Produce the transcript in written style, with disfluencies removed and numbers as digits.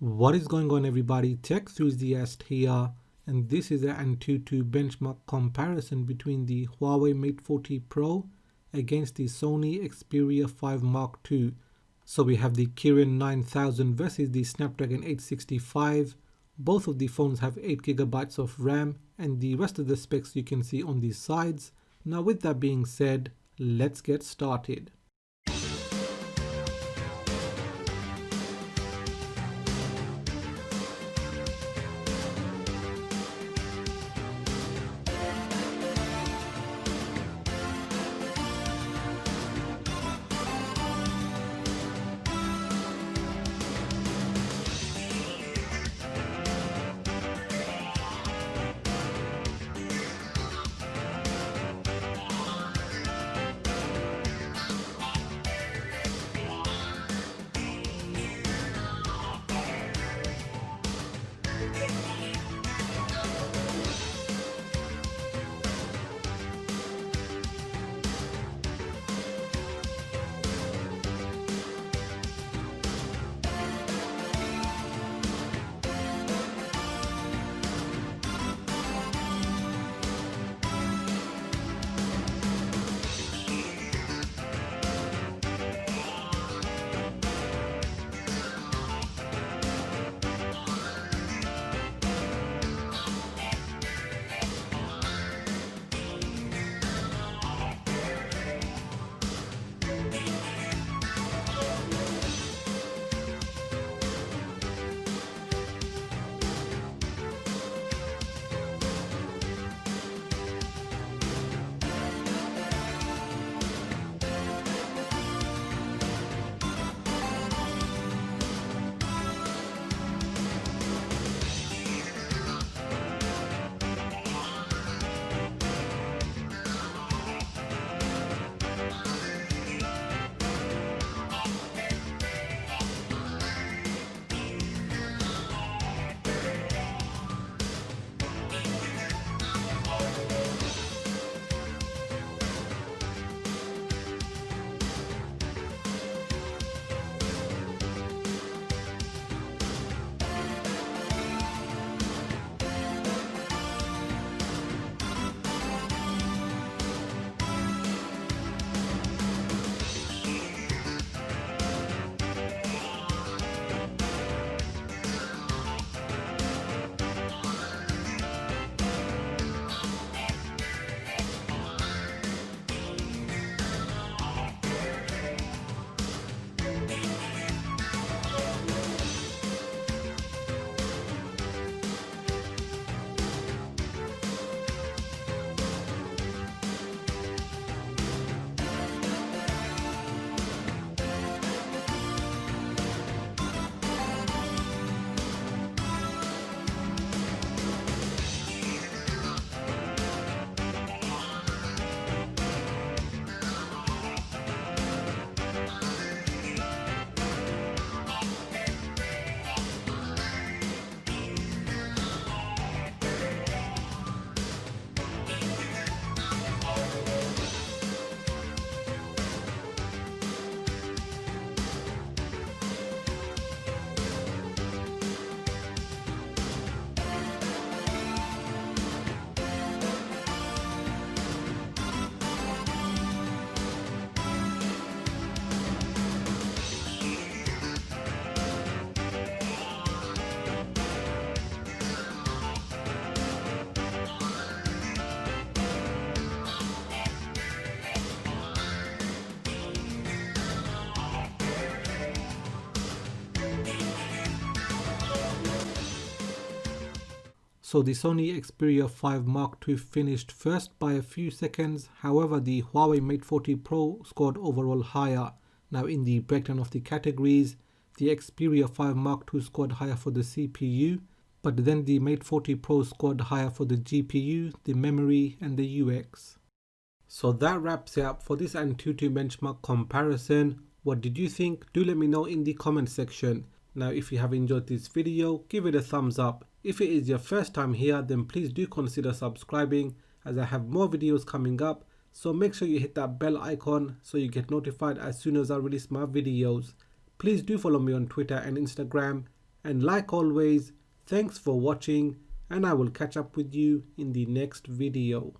What is going on, everybody? Tech enthusiast here, and this is an Antutu benchmark comparison between the Huawei Mate 40 Pro against the Sony Xperia 5 Mark II. So we have the Kirin 9000 versus the Snapdragon 865. Both of the phones have 8GB of RAM, and the rest of the specs you can see on the sides. Now with that being said, let's get started. So the Sony Xperia 5 Mark II finished first by a few seconds. However, the Huawei Mate 40 Pro scored overall higher. Now in the breakdown of the categories, the Xperia 5 Mark II scored higher for the CPU, but then the Mate 40 Pro scored higher for the GPU, the memory and the UX. So that wraps it up for this Antutu benchmark comparison. What did you think? Do let me know in the comment section. Now if you have enjoyed this video, give it a thumbs up. If it is your first time here, then please do consider subscribing, as I have more videos coming up, so make sure you hit that bell icon so you get notified as soon as I release my videos. Please do follow me on Twitter and Instagram, And like always, thanks for watching, and I will catch up with you in the next video.